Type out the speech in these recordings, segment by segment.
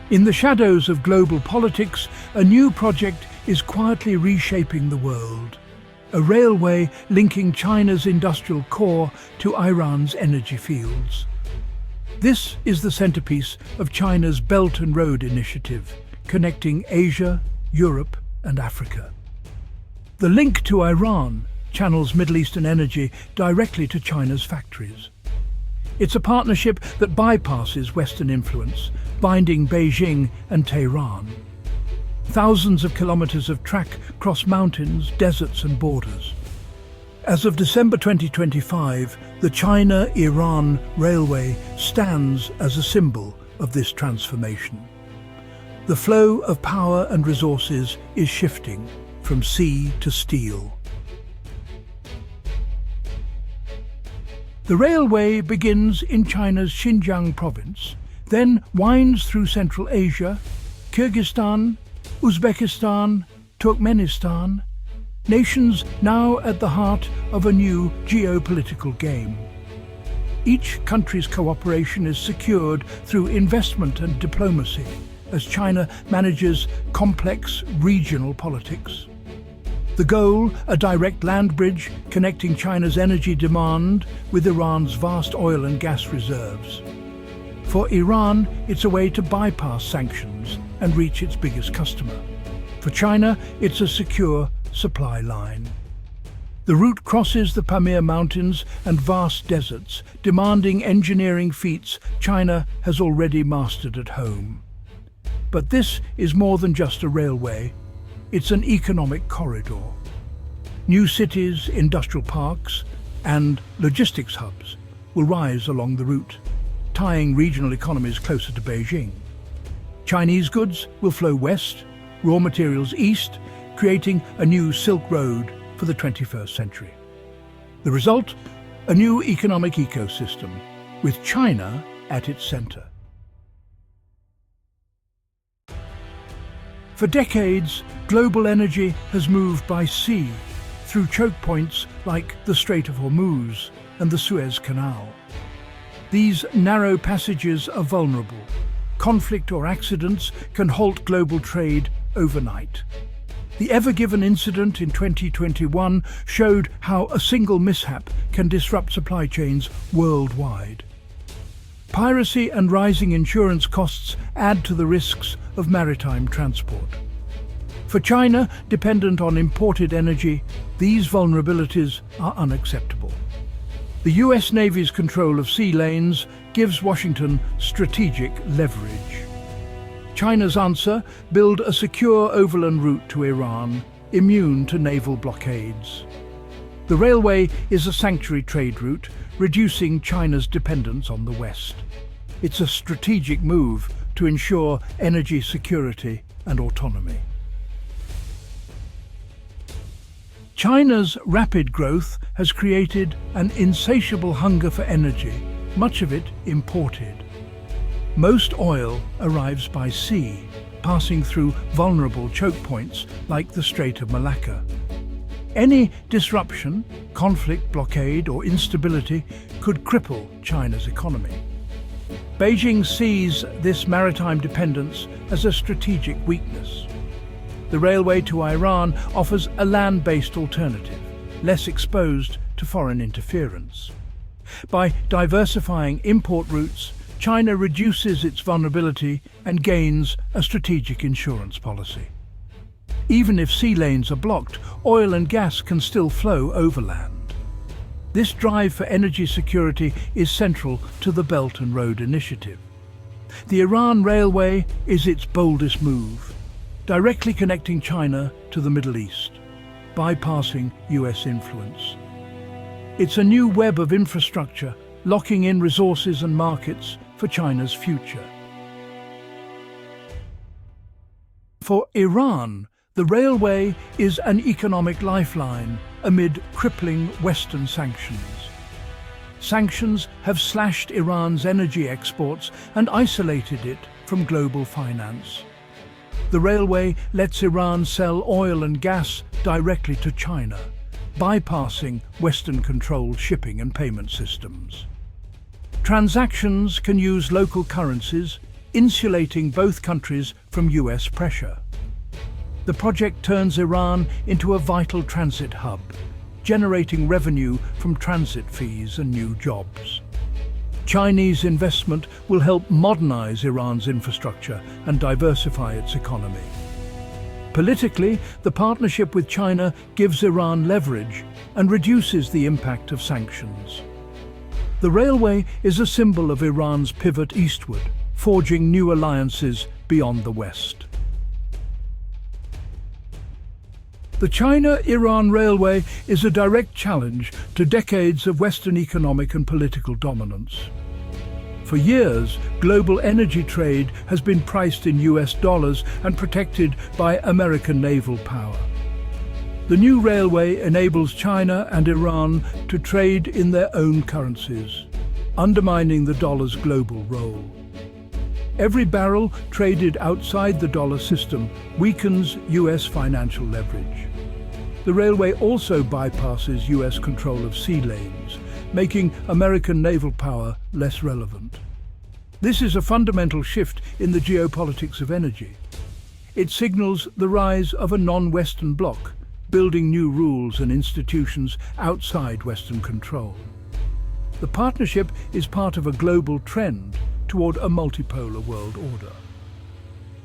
In the shadows of global politics, a new project is quietly reshaping the world. A railway linking China's industrial core to Iran's energy fields. This is the centerpiece of China's Belt and Road Initiative, connecting Asia, Europe and Africa. The link to Iran channels Middle Eastern energy directly to China's factories. It's a partnership that bypasses Western influence, binding Beijing and Tehran. Thousands of kilometers of track cross mountains, deserts and borders. As of December 2025, the China-Iran Railway stands as a symbol of this transformation. The flow of power and resources is shifting from sea to steel. The railway begins in China's Xinjiang province, then winds through Central Asia, Kyrgyzstan, Uzbekistan, Turkmenistan, nations now at the heart of a new geopolitical game. Each country's cooperation is secured through investment and diplomacy as China manages complex regional politics. The goal, a direct land bridge connecting China's energy demand with Iran's vast oil and gas reserves. For Iran, it's a way to bypass sanctions and reach its biggest customer. For China, it's a secure supply line. The route crosses the Pamir Mountains and vast deserts, demanding engineering feats China has already mastered at home. But this is more than just a railway. It's an economic corridor. New cities, industrial parks, and logistics hubs will rise along the route, tying regional economies closer to Beijing. Chinese goods will flow west, raw materials east, creating a new Silk Road for the 21st century. The result? A new economic ecosystem, with China at its center. For decades, global energy has moved by sea, through chokepoints like the Strait of Hormuz and the Suez Canal. These narrow passages are vulnerable. Conflict or accidents can halt global trade overnight. The Ever Given incident in 2021 showed how a single mishap can disrupt supply chains worldwide. Piracy and rising insurance costs add to the risks of maritime transport. For China, dependent on imported energy, these vulnerabilities are unacceptable. The US Navy's control of sea lanes gives Washington strategic leverage. China's answer: build a secure overland route to Iran, immune to naval blockades. The railway is a sanctuary trade route, reducing China's dependence on the West. It's a strategic move to ensure energy security and autonomy. China's rapid growth has created an insatiable hunger for energy, much of it imported. Most oil arrives by sea, passing through vulnerable choke points like the Strait of Malacca. Any disruption, conflict, blockade or instability could cripple China's economy. Beijing sees this maritime dependence as a strategic weakness. The railway to Iran offers a land-based alternative, less exposed to foreign interference. By diversifying import routes, China reduces its vulnerability and gains a strategic insurance policy. Even if sea lanes are blocked, oil and gas can still flow overland. This drive for energy security is central to the Belt and Road Initiative. The Iran Railway is its boldest move, directly connecting China to the Middle East, bypassing US influence. It's a new web of infrastructure, locking in resources and markets for China's future. For Iran, the railway is an economic lifeline amid crippling Western sanctions. Sanctions have slashed Iran's energy exports and isolated it from global finance. The railway lets Iran sell oil and gas directly to China, bypassing Western-controlled shipping and payment systems. Transactions can use local currencies, insulating both countries from US pressure. The project turns Iran into a vital transit hub, generating revenue from transit fees and new jobs. Chinese investment will help modernize Iran's infrastructure and diversify its economy. Politically, the partnership with China gives Iran leverage and reduces the impact of sanctions. The railway is a symbol of Iran's pivot eastward, forging new alliances beyond the West. The China-Iran railway is a direct challenge to decades of Western economic and political dominance. For years, global energy trade has been priced in US dollars and protected by American naval power. The new railway enables China and Iran to trade in their own currencies, undermining the dollar's global role. Every barrel traded outside the dollar system weakens US financial leverage. The railway also bypasses US control of sea lanes, making American naval power less relevant. This is a fundamental shift in the geopolitics of energy. It signals the rise of a non-Western bloc, building new rules and institutions outside Western control. The partnership is part of a global trend toward a multipolar world order.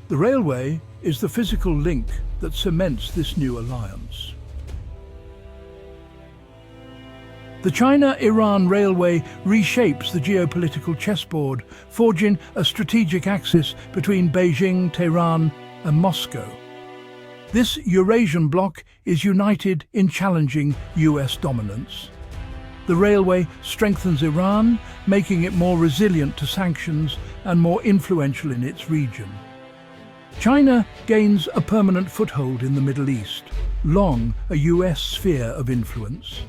The railway is the physical link that cements this new alliance. The China-Iran railway reshapes the geopolitical chessboard, forging a strategic axis between Beijing, Tehran, and Moscow. This Eurasian bloc is united in challenging US dominance. The railway strengthens Iran, making it more resilient to sanctions and more influential in its region. China gains a permanent foothold in the Middle East, long a US sphere of influence.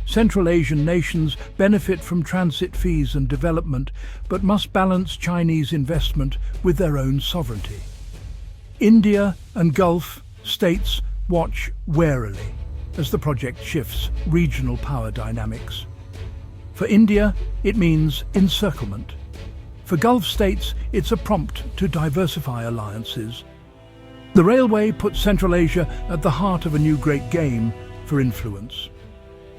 Central Asian nations benefit from transit fees and development, but must balance Chinese investment with their own sovereignty. India and Gulf states watch warily as the project shifts regional power dynamics. For India, it means encirclement. For Gulf states, it's a prompt to diversify alliances. The railway puts Central Asia at the heart of a new great game for influence.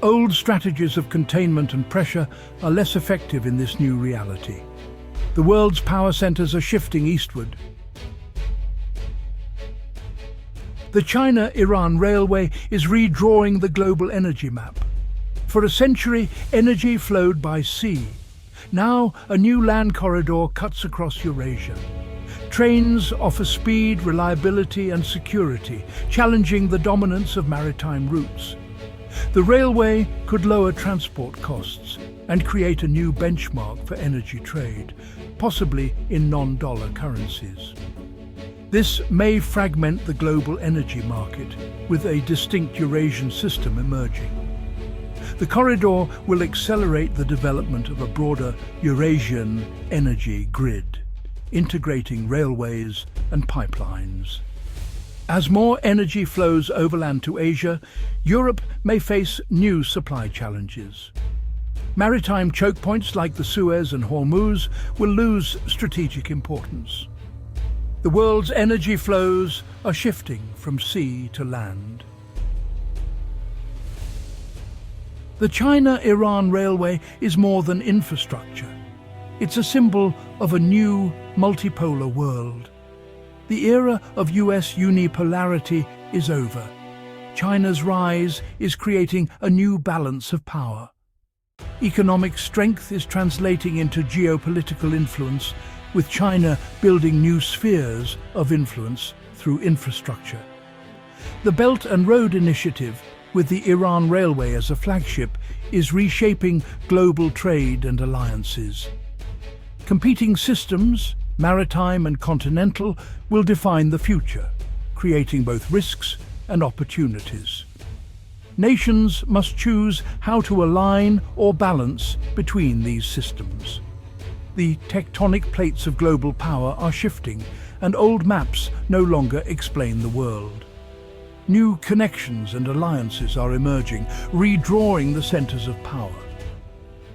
Old strategies of containment and pressure are less effective in this new reality. The world's power centers are shifting eastward. The China-Iran railway is redrawing the global energy map. For a century, energy flowed by sea. Now, a new land corridor cuts across Eurasia. Trains offer speed, reliability, and security, challenging the dominance of maritime routes. The railway could lower transport costs and create a new benchmark for energy trade, possibly in non-dollar currencies. This may fragment the global energy market, with a distinct Eurasian system emerging. The corridor will accelerate the development of a broader Eurasian energy grid, integrating railways and pipelines. As more energy flows overland to Asia, Europe may face new supply challenges. Maritime chokepoints like the Suez and Hormuz will lose strategic importance. The world's energy flows are shifting from sea to land. The China-Iran railway is more than infrastructure. It's a symbol of a new multipolar world. The era of US unipolarity is over. China's rise is creating a new balance of power. Economic strength is translating into geopolitical influence, with China building new spheres of influence through infrastructure. The Belt and Road Initiative, with the Iran Railway as a flagship, is reshaping global trade and alliances. Competing systems, maritime and continental, will define the future, creating both risks and opportunities. Nations must choose how to align or balance between these systems. The tectonic plates of global power are shifting, and old maps no longer explain the world. New connections and alliances are emerging, redrawing the centers of power.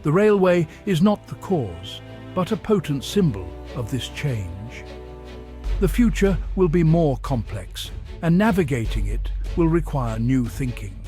The railway is not the cause, but a potent symbol of this change. The future will be more complex, and navigating it will require new thinking.